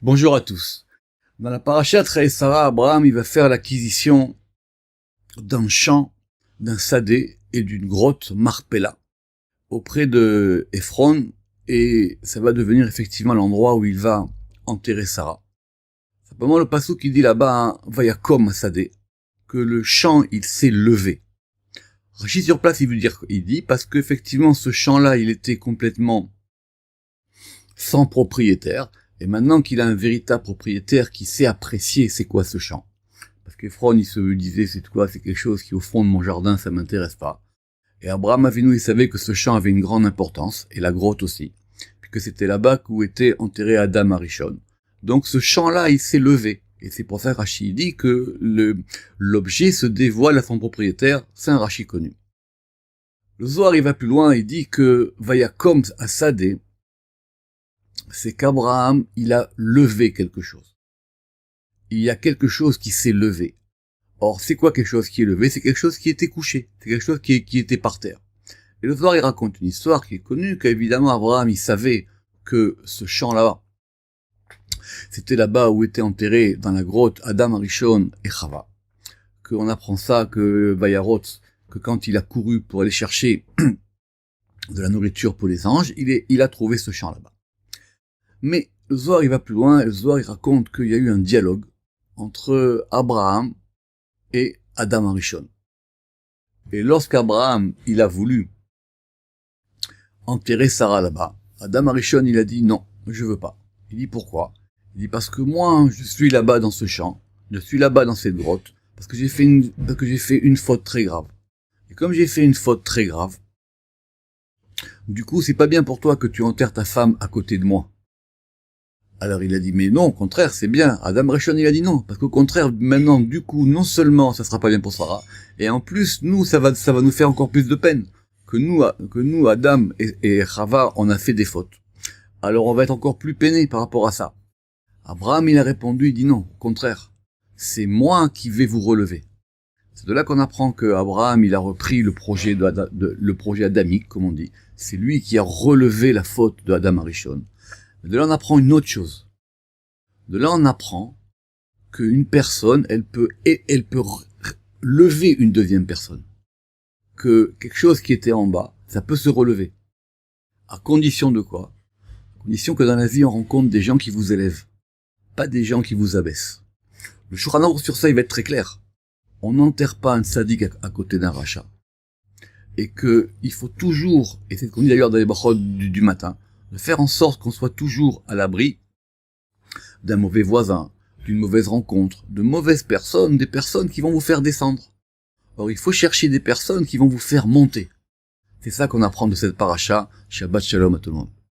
Bonjour à tous. Dans la parashat Sarah, Abraham il va faire l'acquisition d'un champ, d'un sadé et d'une grotte Marpella auprès de Ephron, et ça va devenir effectivement l'endroit où il va enterrer Sarah. Simplement le passage qui dit là-bas, Vayakom sadé, que le champ il s'est levé. Rachi sur place il dit parce qu'effectivement ce champ-là il était complètement sans propriétaire. Et maintenant qu'il a un véritable propriétaire qui sait apprécier c'est quoi ce champ. Parce qu'Ephron, il se disait, c'est quoi, c'est quelque chose qui au fond de mon jardin, ça m'intéresse pas. Et Abraham Avinu, il savait que ce champ avait une grande importance, et la grotte aussi. Puisque c'était là-bas où était enterré Adam Arishon. Donc ce champ-là, il s'est levé. Et c'est pour ça que Rashi dit que l'objet se dévoile à son propriétaire, c'est un Rashi connu. Le Zohar, il va plus loin, il dit que Vayakom Asadeh, c'est qu'Abraham, il a levé quelque chose. Il y a quelque chose qui s'est levé. Or, c'est quoi quelque chose qui est levé? C'est quelque chose qui était couché. C'est quelque chose qui était par terre. Et le Zohar, il raconte une histoire qui est connue, qu'évidemment, Abraham, il savait que ce champ-là, c'était là-bas où étaient enterrés dans la grotte Adam Arishon et Chava. Qu'on apprend ça, que Vayarot, que quand il a couru pour aller chercher de la nourriture pour les anges, il a trouvé ce champ là-bas. Mais le Zohar il va plus loin, et le Zohar il raconte qu'il y a eu un dialogue entre Abraham et Adam Arishon. Et lorsqu'Abraham il a voulu enterrer Sarah là-bas, Adam Arishon il a dit non, je veux pas. Il dit pourquoi? Il dit parce que moi je suis là-bas dans ce champ, je suis là-bas dans cette grotte, parce que j'ai fait une faute très grave. Et comme j'ai fait une faute très grave, du coup c'est pas bien pour toi que tu enterres ta femme à côté de moi. Alors il a dit, mais non, au contraire, c'est bien. Adam Arishon, il a dit non, parce qu'au contraire, maintenant, du coup, non seulement ça sera pas bien pour Sarah, et en plus, nous, ça va nous faire encore plus de peine. Que nous, Adam et Chava, on a fait des fautes. Alors on va être encore plus peinés par rapport à ça. Abraham, il a répondu, il dit non, au contraire. C'est moi qui vais vous relever. C'est de là qu'on apprend que Abraham, il a repris le projet le projet adamique, comme on dit. C'est lui qui a relevé la faute de Adam Arishon. De là, on apprend une autre chose. De là, on apprend qu'une personne, elle peut lever une deuxième personne. Que quelque chose qui était en bas, ça peut se relever. À condition de quoi? À condition que dans la vie, on rencontre des gens qui vous élèvent. Pas des gens qui vous abaissent. Le Shulchan Aruch sur ça, il va être très clair. On n'enterre pas un sadique à côté d'un rachat. Et que il faut toujours, et c'est ce qu'on dit d'ailleurs dans les brachot du matin, de faire en sorte qu'on soit toujours à l'abri d'un mauvais voisin, d'une mauvaise rencontre, de mauvaises personnes, des personnes qui vont vous faire descendre. Or, il faut chercher des personnes qui vont vous faire monter. C'est ça qu'on apprend de cette paracha. Shabbat Shalom à tout le monde.